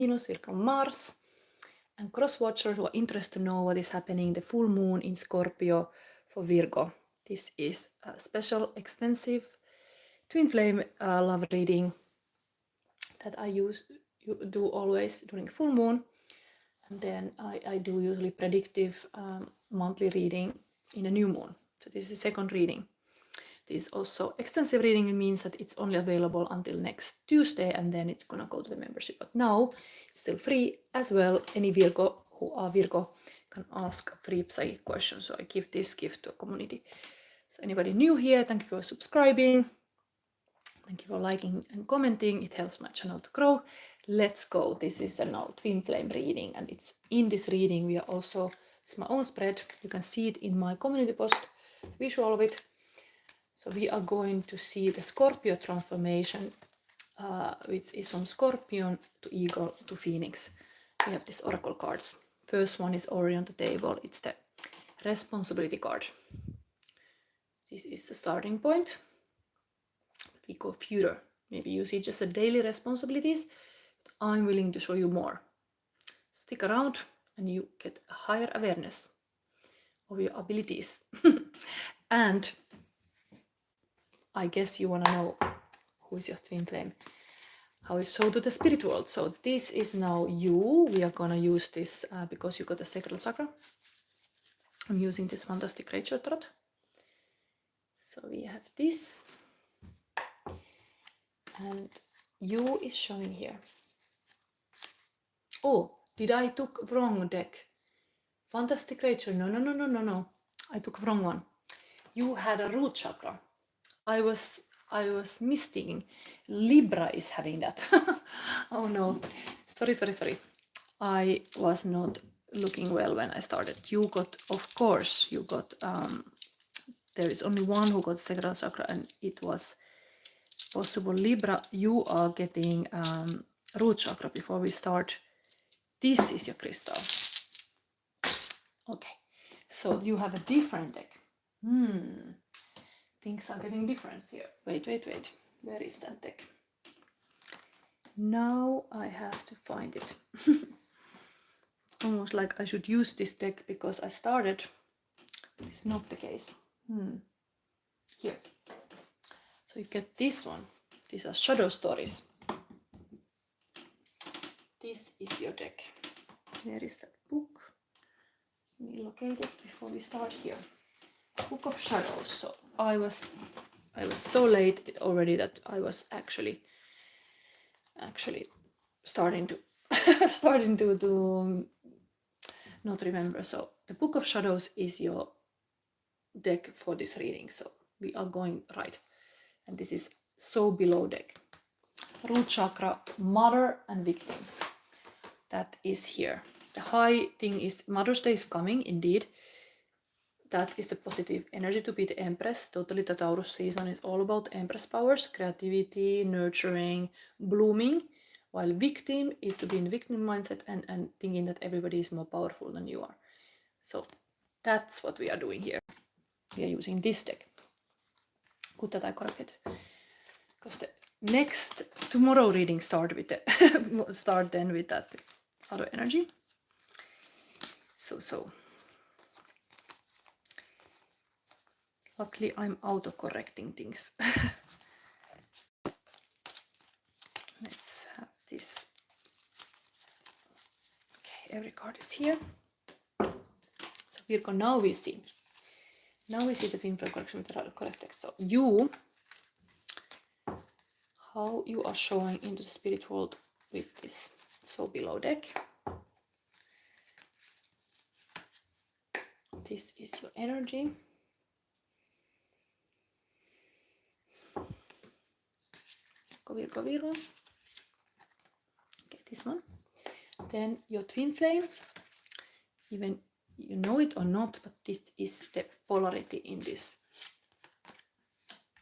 Venus, Virgo, Mars. And cross-watchers who are interested to know what is happening, the full moon in Scorpio for Virgo. This is a special, extensive twin flame love reading that I do always during full moon. And then I do usually predictive monthly reading in a new moon. So this is the second reading. This is also extensive reading. It means that it's only available until next Tuesday, and then it's gonna go to the membership. But now it's still free as well. Any Virgo who are Virgo can ask free psychic questions. So I give this gift to a community. So anybody new here, thank you for subscribing. Thank you for liking and commenting. It helps my channel to grow. Let's go. This is a now twin flame reading, and it's in this reading we are also, it's my own spread. You can see it in my community post, visual of it. So we are going to see the Scorpio transformation, which is from Scorpion to Eagle to Phoenix. We have these oracle cards. First one is already on the table. It's the responsibility card. This is the starting point. We go further. Maybe you see just the daily responsibilities. I'm willing to show you more. Stick around and you get a higher awareness of your abilities. And I guess you want to know who is your twin flame. How is so to the spirit world. So this is now you. We are going to use this because you got a sacral chakra. I'm using this fantastic Rachel Tarot. So we have this. And you is showing here. Oh, did I took wrong deck? Fantastic Rachel. No. I took wrong one. You had a root chakra. I was mistaken. Libra is having that. Oh no. Sorry. I was not looking well when I started. You got, of course, you got, there is only one who got sacral chakra, and it was possible Libra. You are getting root chakra before we start. This is your crystal. Okay, so you have a different deck. Things are getting different here. Wait. Where is that deck? Now I have to find it. Almost like I should use this deck because I started. It's not the case. Here. So you get this one. These are shadow stories. This is your deck. Where is that book? Let me locate it before we start here. Book of Shadows. So I was so late already that I was actually starting to not remember. So the Book of Shadows is your deck for this reading. So we are going right. And this is so below deck. Root chakra, mother and victim. That is here. The high thing is Mother's Day is coming, indeed. That is the positive energy to be the Empress. Totally the Taurus season is all about Empress powers, creativity, nurturing, blooming. While victim is to be in the victim mindset and thinking that everybody is more powerful than you are. So that's what we are doing here. We are using this deck. Good that I corrected. Because the next tomorrow reading start then with that other energy. So luckily I'm auto-correcting things. Let's have this. Okay, every card is here. So Virgo, now we see the twin flame correction with the correct text. So how you are showing into the spirit world with this. So below deck. This is your energy. Virgo. Okay, this one. Then your twin flame. Even you know it or not, but this is the polarity in this.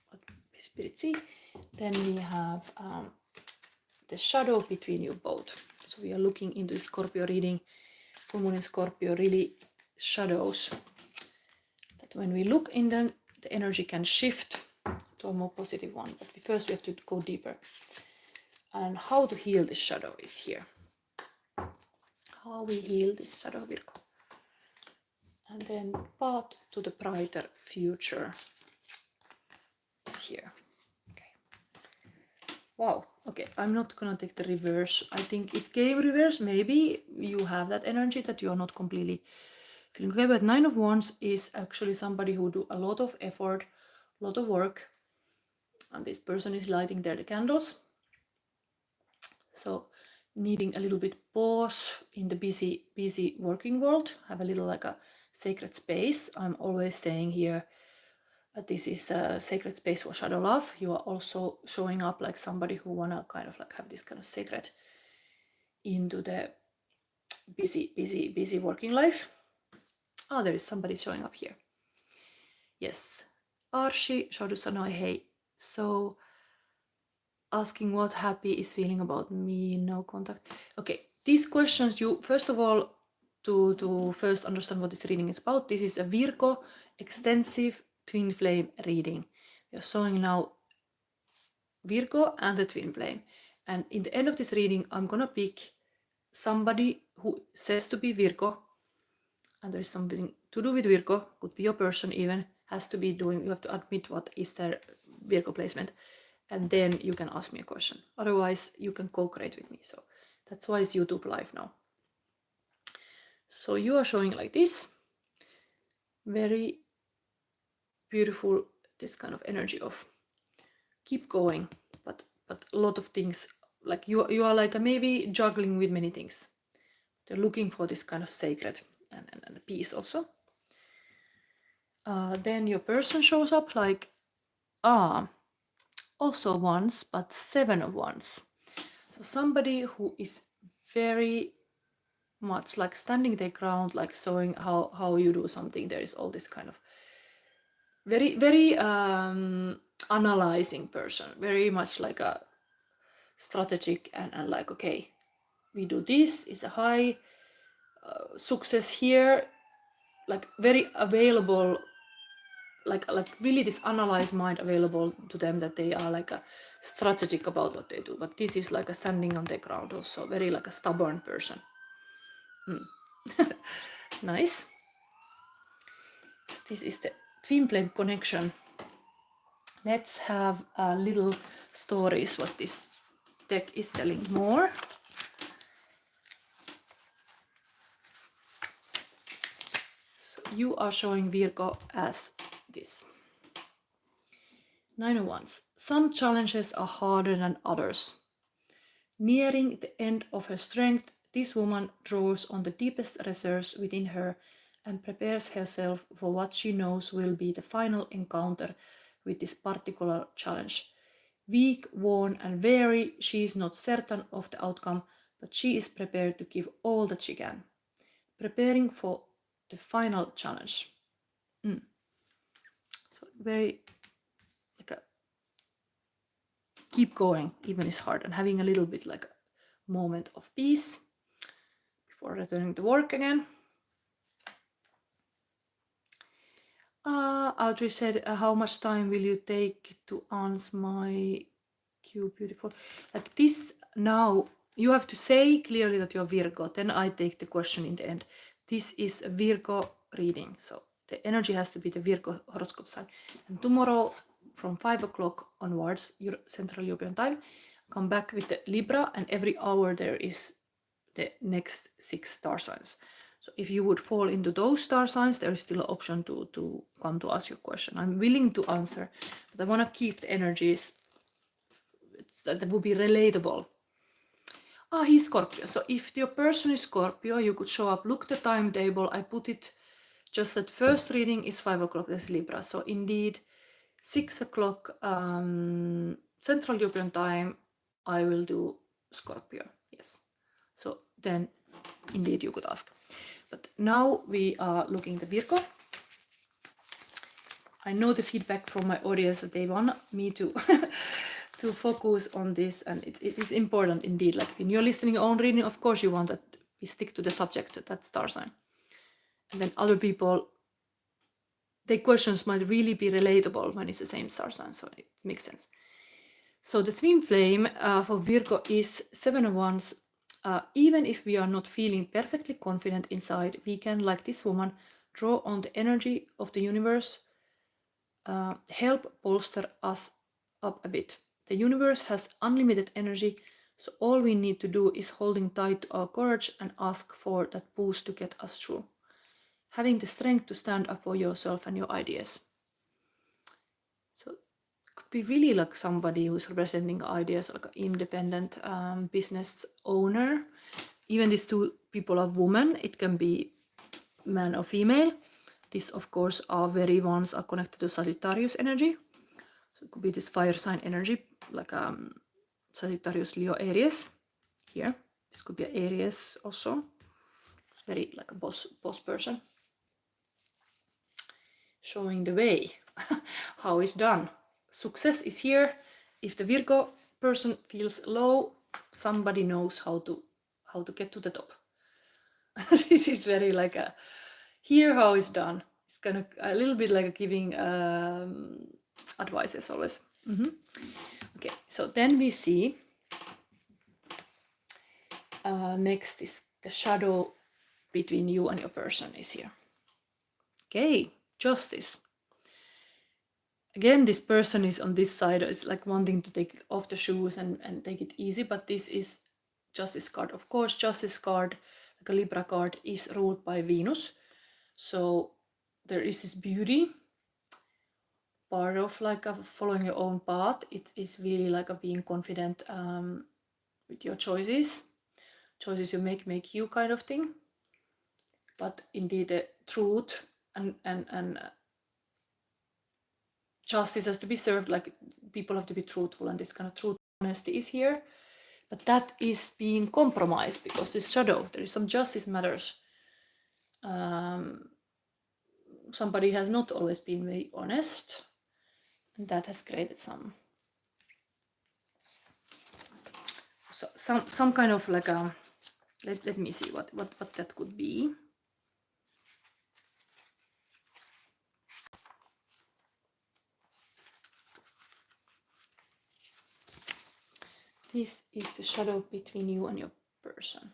What spirit see? Then we have the shadow between you both. So we are looking into the Scorpio reading. Full moon in Scorpio really shadows that when we look in them, the energy can shift to a more positive one. But first we have to go deeper. And how to heal this shadow is here. how we heal this shadow Virgo. And then path to the brighter future is here. Okay. Wow. Okay, I'm not gonna take the reverse. I think it came reverse. Maybe you have that energy that you are not completely feeling okay. But Nine of Wands is actually somebody who do a lot of effort, a lot of work. And this person is lighting there the candles. So needing a little bit pause in the busy working world, have a little like a sacred space. I'm always saying here that this is a sacred space for shadow love. You are also showing up like somebody who wanna kind of like have this kind of sacred into the busy working life. Oh, there is somebody showing up here. Yes, Arshi Shadu Sanoi Hei. So asking what happy is feeling about me, no contact. Okay, these questions, you first of all, to first understand what this reading is about, this is a Virgo extensive twin flame reading. We are showing now Virgo and the twin flame. And in the end of this reading, I'm gonna pick somebody who says to be Virgo, and there is something to do with Virgo, could be your person even, has to be doing, you have to admit what is their Virgo placement. And then you can ask me a question. Otherwise, you can co-create with me. So that's why it's YouTube live now. So you are showing like this. Very beautiful, this kind of energy of keep going, but a lot of things, like you are like maybe juggling with many things. They're looking for this kind of sacred and peace also. Then your person shows up like, also Wands, but Seven of Wands. So somebody who is very much like standing their ground, like showing how you do something. There is all this kind of very analyzing person, very much like a strategic and like, okay, we do this, is a high success here, like very available, like really this analyzed mind available to them, that they are like a strategic about what they do. But this is like a standing on their ground also, very like a stubborn person. Nice. So this is the twin flame connection. Let's have a little stories what this deck is telling more. So you are showing Virgo as this. Nine of Wands. Some challenges are harder than others. Nearing the end of her strength, this woman draws on the deepest reserves within her and prepares herself for what she knows will be the final encounter with this particular challenge. Weak, worn, and weary, she is not certain of the outcome, but she is prepared to give all that she can. Preparing for the final challenge. So very like a keep going, even is hard, and having a little bit like a moment of peace before returning to work again. Audrey said, how much time will you take to answer my cue? Beautiful. Like this now, you have to say clearly that you're Virgo, then I take the question in the end. This is a Virgo reading, so the energy has to be the Virgo horoscope sign. And tomorrow from 5 o'clock onwards, your Central European time, come back with the Libra, and every hour there is the next 6 star signs. So if you would fall into those star signs, there is still an option to come to ask your question. I'm willing to answer, but I want to keep the energies that would be relatable. He's Scorpio. So if your person is Scorpio, you could show up, look the timetable. I put it just that first reading is 5 o'clock, that's Libra. So indeed, 6 o'clock Central European time, I will do Scorpio. Yes. So then indeed you could ask. But now we are looking at Virgo. I know the feedback from my audience that they want me to to focus on this, and it is important indeed. Like when you're listening your own reading, of course you want that we stick to the subject, that star sign. And then other people, their questions might really be relatable when it's the same star sign, so it makes sense. So the twin flame for Virgo is Seven of Wands, Even if we are not feeling perfectly confident inside, we can, like this woman, draw on the energy of the universe, help bolster us up a bit. The universe has unlimited energy, so all we need to do is holding tight to our courage and ask for that boost to get us through. Having the strength to stand up for yourself and your ideas. So it could be really like somebody who's representing ideas, like an independent business owner. Even these two people are women. It can be man or female. This, of course, are very ones are connected to Sagittarius energy. So it could be this fire sign energy, like Sagittarius, Leo, Aries. Here, this could be Aries also. It's very like a boss person. Showing the way, how it's done. Success is here. If the Virgo person feels low, somebody knows how to get to the top. This is very like a here how it's done. It's kind of a little bit like giving advices always. Okay, so then we see next is the shadow between you and your person is here. Okay, justice. Again, this person is on this side, is like wanting to take off the shoes and take it easy, but this is justice card. Of course, justice card, like a Libra card, is ruled by Venus. So there is this beauty part of like following your own path. It is really like a being confident with your choices. Choices you make you kind of thing. But indeed, the truth and justice has to be served, like people have to be truthful, and this kind of truth, honesty is here, but that is being compromised because this shadow, there is some justice matters. Somebody has not always been very honest, and that has created some kind of like a let me see what that could be. This is the shadow between you and your person.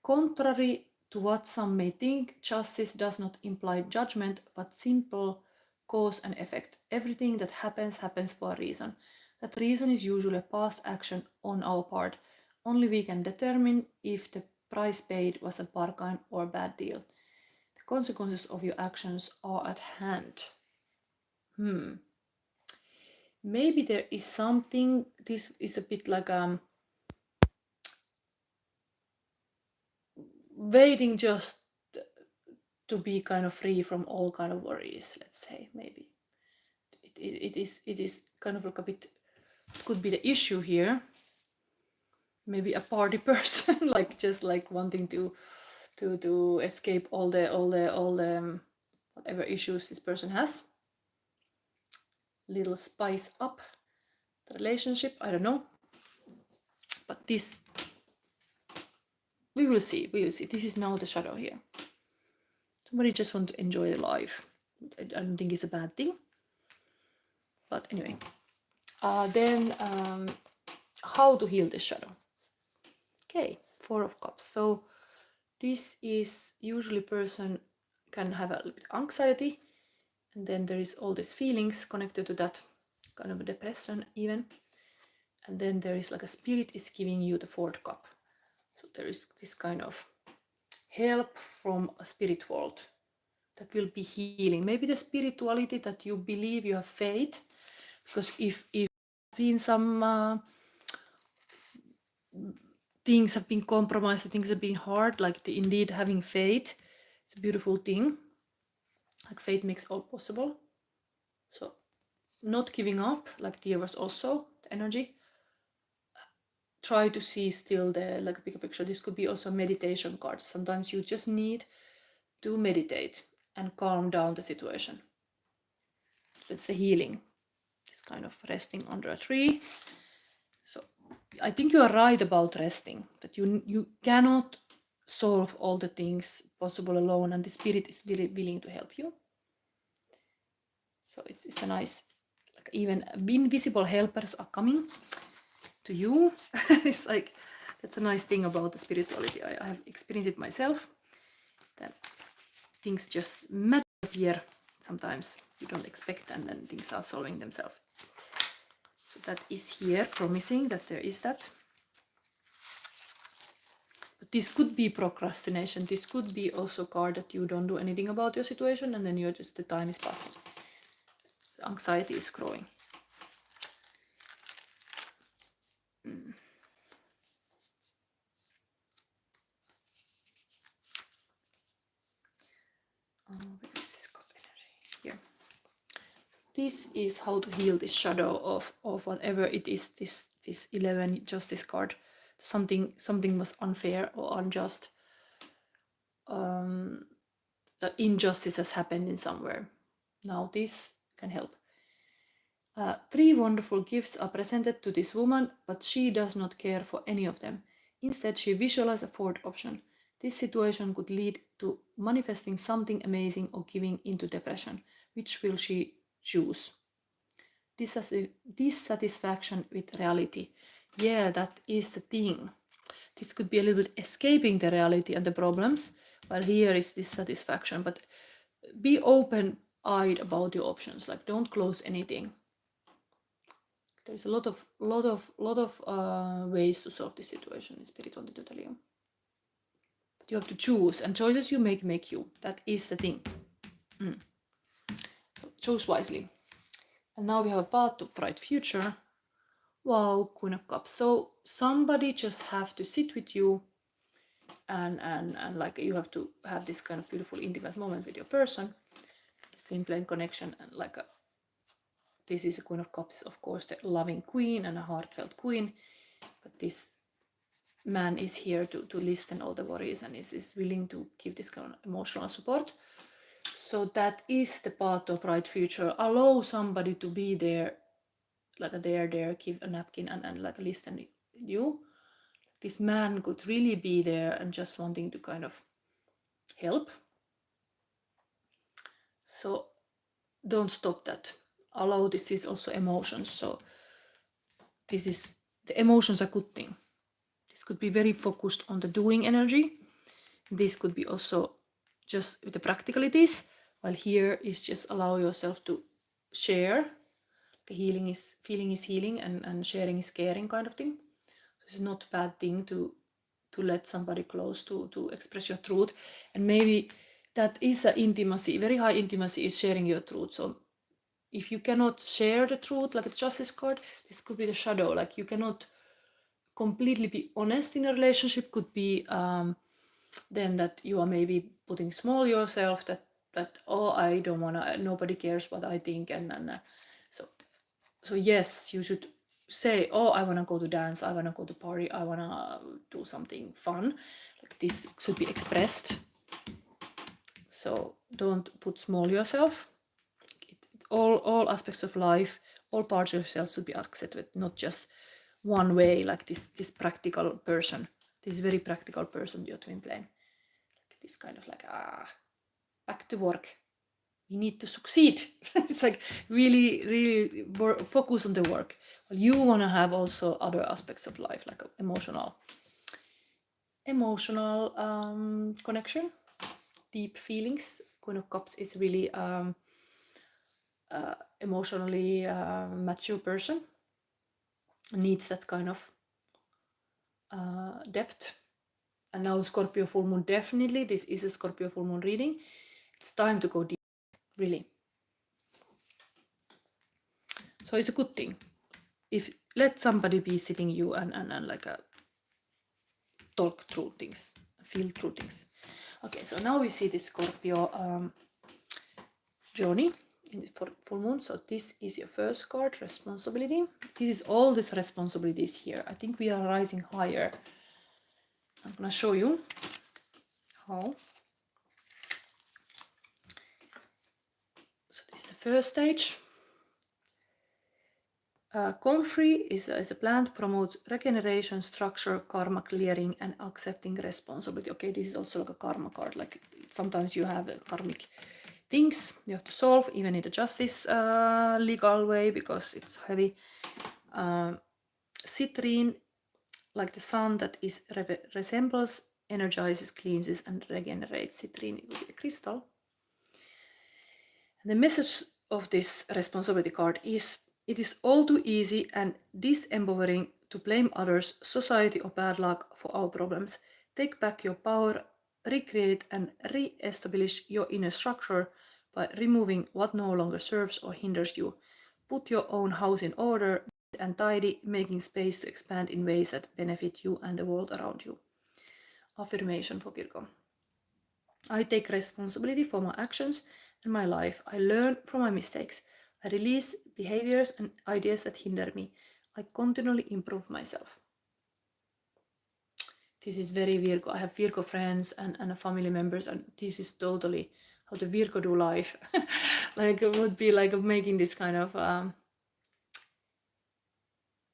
Contrary to what some may think, justice does not imply judgment, but simple cause and effect. Everything that happens for a reason. That reason is usually a past action on our part. Only we can determine if the price paid was a bargain or a bad deal. The consequences of your actions are at hand. Maybe there is something, this is a bit like waiting just to be kind of free from all kind of worries, let's say. Maybe it is kind of like a bit, it could be the issue here. Maybe a party person, like just like wanting to escape all the whatever issues this person has. Little spice up the relationship, I don't know. But this, we will see. This is now the shadow here. Somebody just want to enjoy the life. I don't think it's a bad thing. But anyway, then how to heal this shadow. Okay, Four of Cups. So this is usually person can have a little bit anxiety, and then there is all these feelings connected to that, kind of a depression even. And then there is like a spirit is giving you the Fourth Cup. So there is this kind of help from a spirit world that will be healing. Maybe the spirituality that you believe, you have faith, because if been some things have been compromised, things have been hard, like indeed having faith, it's a beautiful thing. Like faith makes all possible. So not giving up, like there was also the energy. Try to see still the like bigger picture. This could be also a meditation card. Sometimes you just need to meditate and calm down the situation. It's a healing. It's kind of resting under a tree. So I think you are right about resting, that you cannot solve all the things possible alone, and the spirit is really willing to help you. So it's a nice, like even invisible helpers are coming to you. It's like, that's a nice thing about the spirituality. I have experienced it myself, that things just magically appear sometimes you don't expect, and then things are solving themselves. So that is here, promising that there is that. But this could be procrastination. This could be also a card that you don't do anything about your situation, and then you're just, the time is passing. The anxiety is growing. Where is this card energy? Here. This is how to heal this shadow of whatever it is, this 11 justice card. Something was unfair or unjust. The injustice has happened in somewhere. Now this can help. 3 wonderful gifts are presented to this woman, but she does not care for any of them. Instead, she visualizes a 4th option. This situation could lead to manifesting something amazing or giving into depression. Which will she choose? Dissatisfaction with reality. Yeah, that is the thing. This could be a little bit escaping the reality and the problems, while here is dissatisfaction. But be open-eyed about your options. Like, don't close anything. There's a lot of ways to solve this situation in spirituality, to tell you. But you have to choose, and choices you make you. That is the thing. So choose wisely. And now we have a path to bright future. Wow, Queen of Cups. So somebody just have to sit with you, and like, you have to have this kind of beautiful intimate moment with your person, simple in connection, and like this is a Queen of Cups, of course, the loving queen and a heartfelt queen, but this man is here to listen all the worries, and is willing to give this kind of emotional support. So that is the path of bright future. Allow somebody to be there, like there, give a napkin and like listen to you. This man could really be there and just wanting to kind of help. So don't stop that. Allow, this is also emotions. So this is, the emotions are good thing. This could be very focused on the doing energy. This could be also just with the practicalities, while here is just allow yourself to share. The feeling is healing, and sharing is caring, kind of thing. So it's not a bad thing to let somebody close to express your truth. And maybe that is an intimacy, very high intimacy, is sharing your truth. So if you cannot share the truth, like the Justice card, this could be the shadow. Like, you cannot completely be honest in a relationship. Could be then that you are maybe putting small yourself, that oh, I don't wanna, nobody cares what I think, and so yes, you should say, oh, I wanna go to dance, I wanna go to party, I wanna do something fun. Like, this should be expressed. So don't put small yourself. All aspects of life, all parts of yourself should be accepted, not just one way, like this practical person, this very practical person, your twin flame. Like this kind of like, back to work. We need to succeed. It's like really focus on the work. Well, you want to have also other aspects of life, like emotional connection, deep feelings. Queen of Cups is really emotionally mature person, needs that kind of depth. And now Scorpio full moon, definitely this is a Scorpio full moon reading. It's time to go deep, really. So it's a good thing if let somebody be sitting you and like talk through things, feel through things. Okay, so now we see the Scorpio journey in the full moon. So this is your first card, responsibility. This is all these responsibilities here. I think we are rising higher. I'm gonna show you how. So this is the first stage. Comfrey is a plant, promotes regeneration, structure, karma clearing, and accepting responsibility. Okay, this is also like a karma card. Like, sometimes you have karmic things you have to solve, even in the justice legal way, because it's heavy. citrine, like the sun that is resembles, energizes, cleanses, and regenerates. Citrine will be a crystal. And the message of this responsibility card is: it is all too easy and disempowering to blame others, society, or bad luck for our problems. Take back your power, recreate and re-establish your inner structure by removing what no longer serves or hinders you. Put your own house in order and tidy, making space to expand in ways that benefit you and the world around you. Affirmation for Virgo. I take responsibility for my actions and my life. I learn from my mistakes. I release behaviors and ideas that hinder me. I continually improve myself. This is very Virgo. I have Virgo friends and family members, and this is totally how the Virgo do life. Like it would be like making this kind of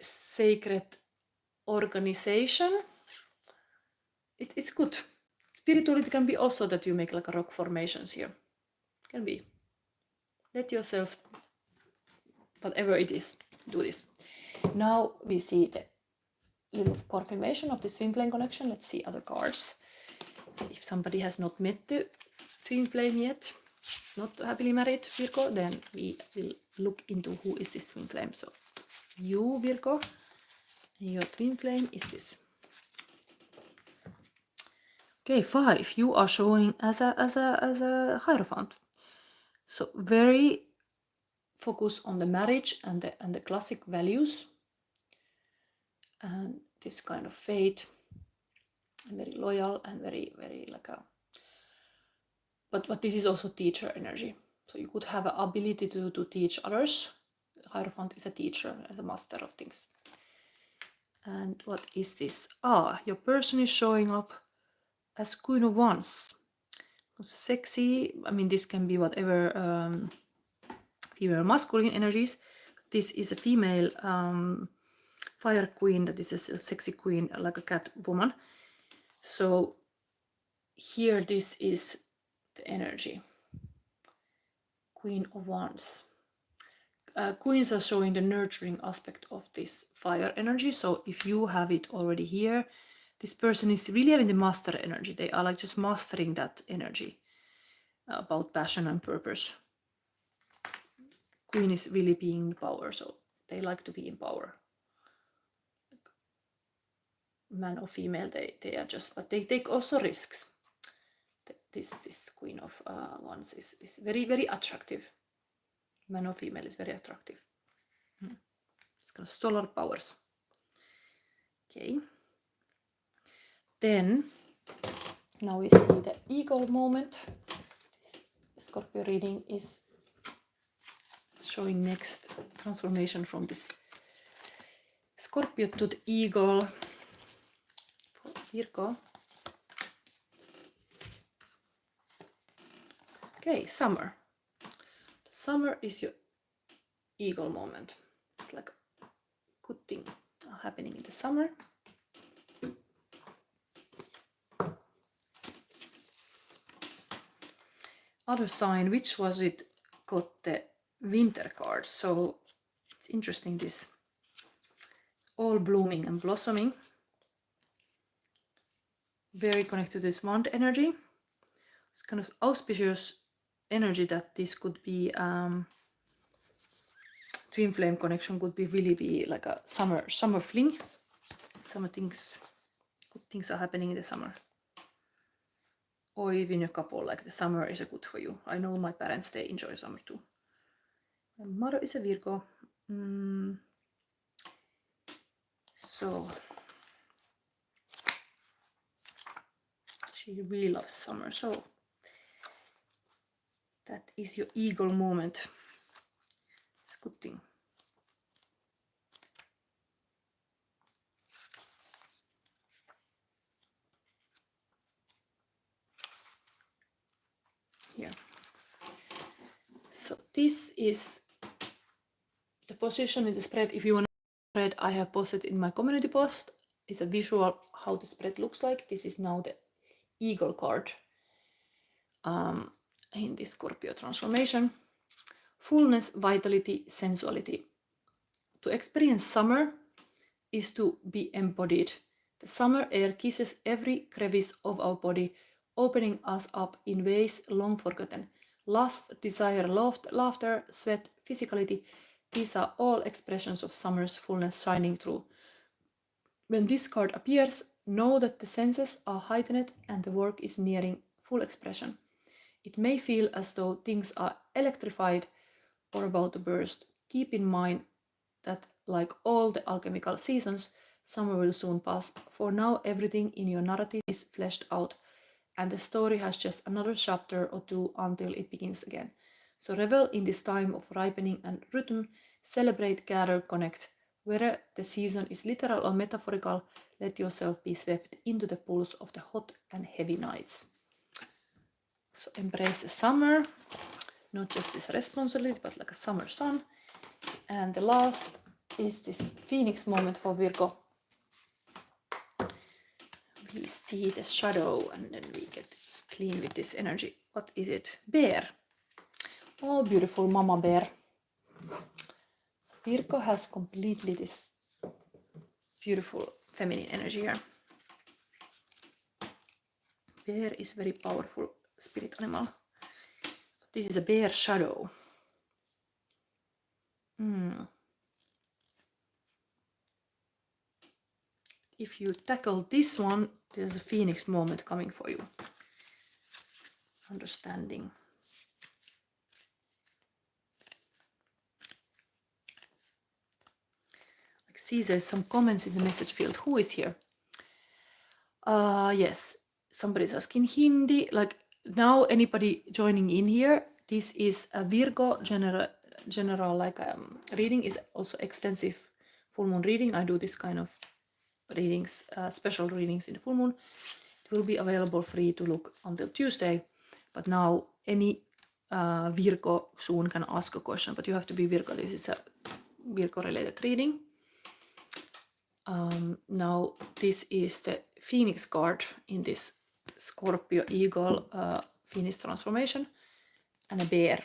sacred organization. It's good. Spirituality can be also that you make like a rock formations here. Can be. Let yourself, whatever it is, do this. Now we see the little confirmation of the twin flame connection. Let's see other cards. So if somebody has not met the twin flame yet, not happily married Virgo, then we will look into who is this twin flame. So you Virgo, and your twin flame is this. Okay, 5. You are showing as a Hierophant. So very focus on the marriage and the classic values and this kind of faith, and very loyal and very like a. But this is also teacher energy. So you could have an ability to teach others. Hierophant is a teacher and a master of things. And what is this? Your person is showing up as Queen of Wands. Sexy. I mean, this can be whatever female masculine energies. This is a female fire queen that is a sexy queen, like a cat woman. So here this is the energy. Queen of Wands. Queens are showing the nurturing aspect of this fire energy. So if you have it already here, this person is really having the master energy. They are like just mastering that energy about passion and purpose. Queen is really being in power, so they like to be in power. Man or female, they are just, but they take also risks. This Queen of Wands is very, very attractive. Man or female is very attractive. It's got solar powers. Okay. Then, now we see the eagle moment. This Scorpio reading is showing next transformation from this Scorpio to the eagle for Virgo. Okay, summer. Summer is your eagle moment. It's like a good thing happening in the summer. Other sign, which was it, got the winter card. So it's interesting, this all blooming and blossoming. Very connected to this month energy. It's kind of auspicious energy that this could be twin flame connection, could be really be like a summer fling. Summer things, good things are happening in the summer. Or even a couple, like the summer is a good for you. I know my parents, they enjoy summer too. My mother is a Virgo. So she really loves summer. So that is your eagle moment. It's a good thing. Here. So this is the position in the spread. If you want to spread, I have posted in my community post. It's a visual how the spread looks like. This is now the eagle card in this Scorpio transformation. Fullness, vitality, sensuality. To experience summer, is to be embodied. The summer air kisses every crevice of our body, opening us up in ways long forgotten. Lust, desire, laughter, sweat, physicality, these are all expressions of summer's fullness shining through. When this card appears, know that the senses are heightened and the work is nearing full expression. It may feel as though things are electrified or about to burst. Keep in mind that, like all the alchemical seasons, summer will soon pass. For now, everything in your narrative is fleshed out, and the story has just another chapter or two until it begins again. So revel in this time of ripening and rhythm, celebrate, gather, connect. Whether the season is literal or metaphorical, let yourself be swept into the pulse of the hot and heavy nights. So embrace the summer, not just this responsibility, but like a summer sun. And the last is this Phoenix moment for Virgo. We see the shadow and then we get clean with this energy. What is it? Bear. Oh, beautiful mama bear. So Virgo has completely this beautiful feminine energy here. Bear is very powerful spirit animal. This is a bear shadow. If you tackle this one, there's a Phoenix moment coming for you. Understanding. I see there's some comments in the message field. Who is here? Yes, somebody's asking Hindi. Like now, anybody joining in here, this is a Virgo general like reading, is also extensive full moon reading. I do this kind of readings, special readings in the full moon. It will be available free to look until Tuesday, but now any Virgo soon can ask a question, but you have to be Virgo. This is a Virgo related reading. Now this is the Phoenix card in this Scorpio Eagle Phoenix transformation, and a bear.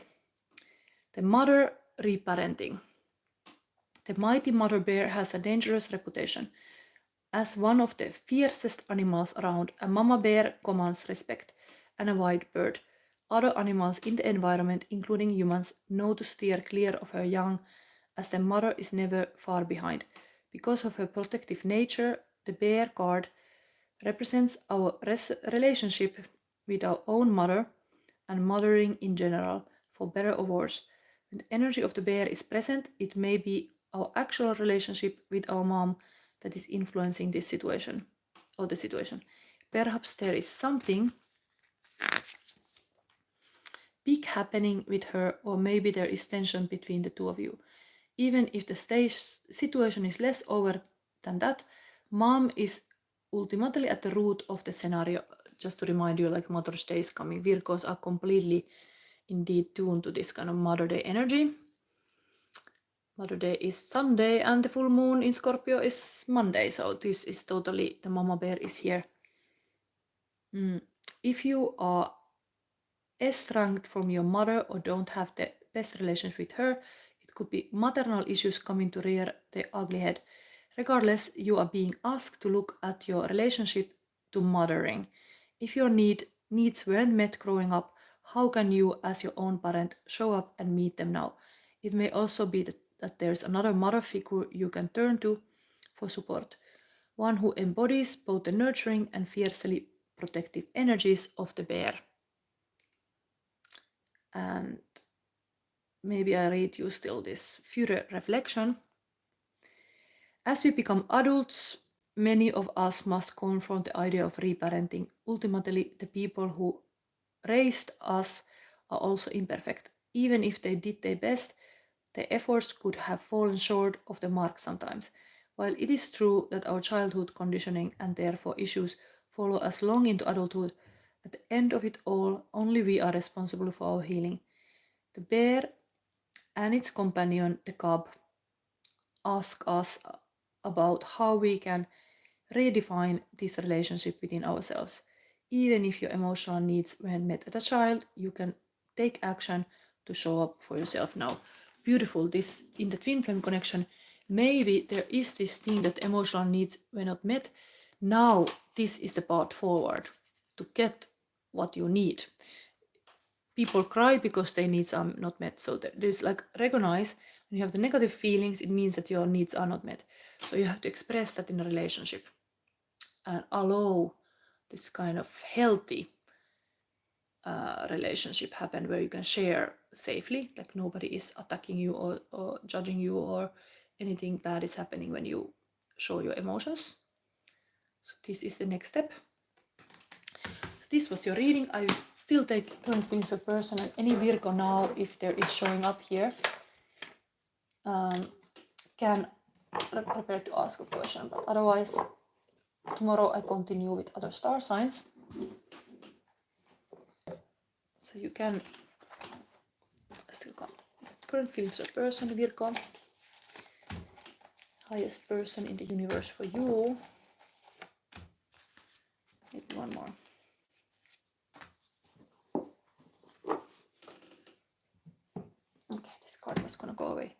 The mother reparenting. The mighty mother bear has a dangerous reputation. As one of the fiercest animals around, a mama bear commands respect, and a white bird. Other animals in the environment, including humans, know to steer clear of her young, as the mother is never far behind. Because of her protective nature, the bear card represents our relationship with our own mother and mothering in general, for better or worse. When the energy of the bear is present, it may be our actual relationship with our mom that is influencing this situation or the situation. Perhaps there is something big happening with her, or maybe there is tension between the two of you. Even if the situation is less over than that, mom is ultimately at the root of the scenario. Just to remind you, like Mother's Day is coming, Virgos are completely indeed tuned to this kind of Mother Day energy. Mother Day is Sunday and the full moon in Scorpio is Monday, so this is totally, the mama bear is here. If you are estranged from your mother or don't have the best relationship with her, it could be maternal issues coming to rear the ugly head. Regardless, you are being asked to look at your relationship to mothering. If your needs weren't met growing up, how can you, as your own parent, show up and meet them now? It may also be that there's another mother figure you can turn to for support, one who embodies both the nurturing and fiercely protective energies of the bear. And maybe I read you still this future reflection. As we become adults, many of us must confront the idea of reparenting. Ultimately, the people who raised us are also imperfect. Even if they did their best, their efforts could have fallen short of the mark sometimes. While it is true that our childhood conditioning and therefore issues follow us long into adulthood, at the end of it all, only we are responsible for our healing. The bear and its companion, the cub, ask us about how we can redefine this relationship within ourselves. Even if your emotional needs weren't met as a child, you can take action to show up for yourself now. Beautiful. This in the twin flame connection, maybe there is this thing that emotional needs were not met. Now this is the path forward to get what you need. People cry because their needs are not met. So there's like, recognize when you have the negative feelings, it means that your needs are not met. So you have to express that in a relationship and allow this kind of healthy relationship happen where you can share safely, like nobody is attacking you or judging you or anything bad is happening when you show your emotions. So this is the next step. This was your reading. I will still take current feelings of person and any Virgo now, if there is showing up here, can prepare to ask a question, but otherwise tomorrow I continue with other star signs. So you can still come. Current feelings of person, Virgo. Highest person in the universe for you. Maybe one more. Okay, this card was gonna go away.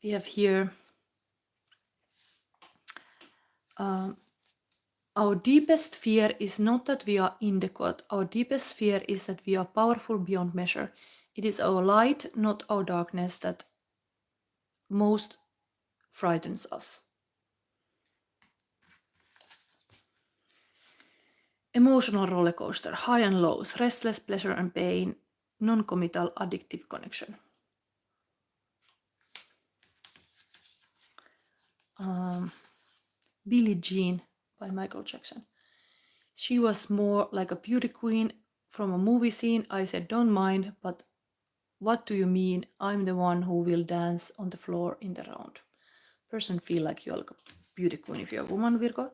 We have here our deepest fear is not that we are inadequate. Our deepest fear is that we are powerful beyond measure. It is our light, not our darkness, that most frightens us. Emotional roller coaster, high and lows, restless pleasure and pain, non-committal addictive connection. Billie Jean by Michael Jackson. She was more like a beauty queen from a movie scene. I said, don't mind, but what do you mean? I'm the one who will dance on the floor in the round. Person feel like you're like a beauty queen if you're a woman, Virgo.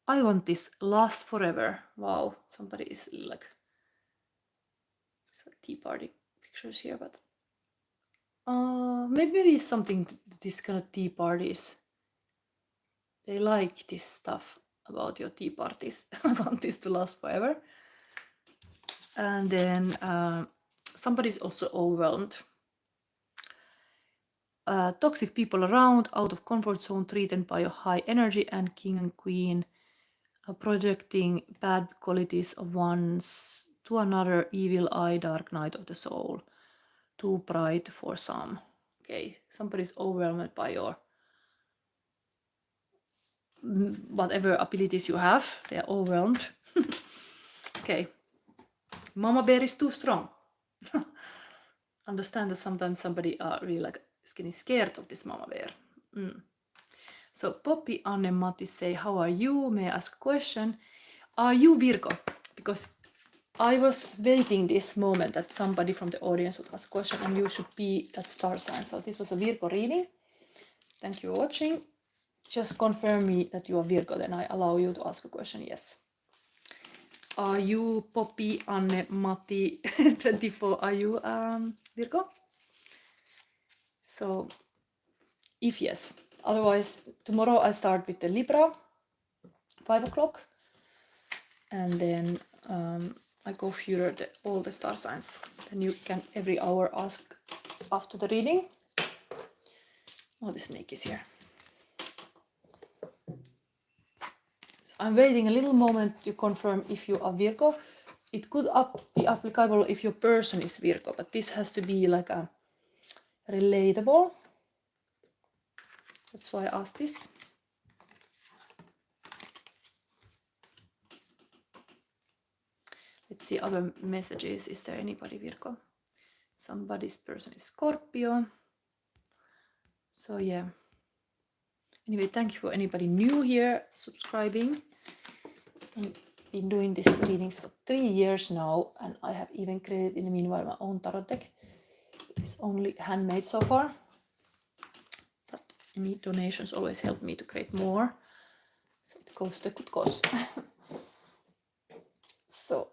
I want this last forever. Wow, somebody is like, it's like tea party pictures here, but maybe something this kind of tea parties. They like this stuff about your tea parties. I want this to last forever. And then somebody's also overwhelmed. Toxic people around, out of comfort zone, threatened by a high energy, and king and queen projecting bad qualities of one's to another, evil eye, dark night of the soul, too bright for some. Okay, somebody's overwhelmed by your whatever abilities you have, they are overwhelmed. Okay, mama bear is too strong. Understand that sometimes somebody are really like is getting scared of this mama bear. So Poppy, Anne, Matti say, how are you? May I ask a question? Are you Virgo? Because I was waiting this moment that somebody from the audience would ask a question and you should be that star sign. So this was a Virgo reading. Thank you for watching. Just confirm me that you are Virgo, then I allow you to ask a question. Yes. Are you Poppy, Anne, Matti, 24? Are you Virgo? So if yes, otherwise tomorrow I start with the Libra, 5 o'clock, and then I go through all the star signs. Then you can every hour ask after the reading. Oh, the snake is here. I'm waiting a little moment to confirm if you are Virgo. It could be applicable if your person is Virgo, but this has to be like a relatable. That's why I asked this. Let's see other messages. Is there anybody Virgo? Somebody's person is Scorpio. So yeah. Anyway, thank you for anybody new here subscribing. I've been doing these readings for 3 years now, and I have even created in the meanwhile my own tarot deck. It's only handmade so far, but any donations always help me to create more, so it goes to a good cause. So,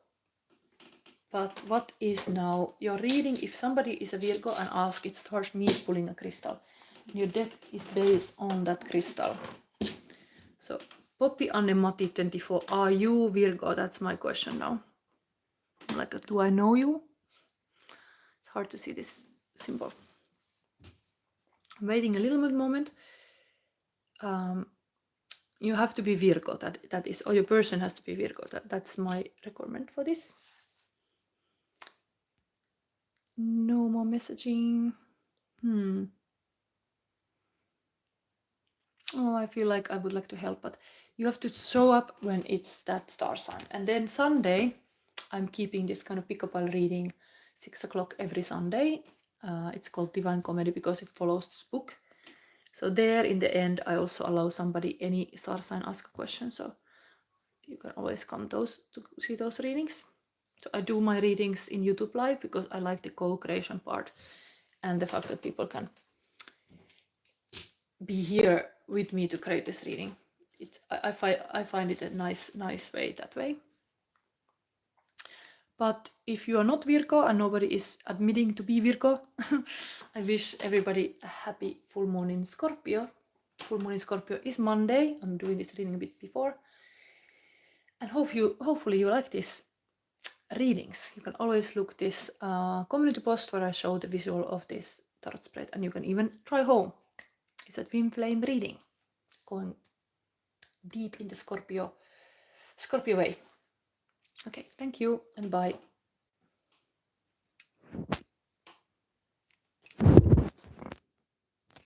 but what is now your reading? If somebody is a Virgo and asks, it starts me pulling a crystal. Your deck is based on that crystal. So Poppy, Anne, Matti, 24, are you Virgo? That's my question now. Like, do I know you? It's hard to see this symbol. I'm waiting a little bit moment. You have to be Virgo, that is, or your person has to be Virgo. That's my requirement for this. No more messaging. Oh, I feel like I would like to help, but you have to show up when it's that star sign. And then Sunday, I'm keeping this kind of pick-up-all reading 6 o'clock every Sunday. It's called Divine Comedy because it follows this book. So there in the end, I also allow somebody, any star sign, ask a question. So you can always come to see those readings. So I do my readings in YouTube Live because I like the co-creation part and the fact that people can be here with me to create this reading. I find it a nice way that way. But if you are not Virgo and nobody is admitting to be Virgo, I wish everybody a happy full moon in Scorpio. Full moon in Scorpio is Monday. I'm doing this reading a bit before. And hopefully you like these readings. You can always look this community post where I show the visual of this tarot spread, and you can even try home. It's a twin flame reading, going deep in the Scorpio way. Okay, thank you and bye.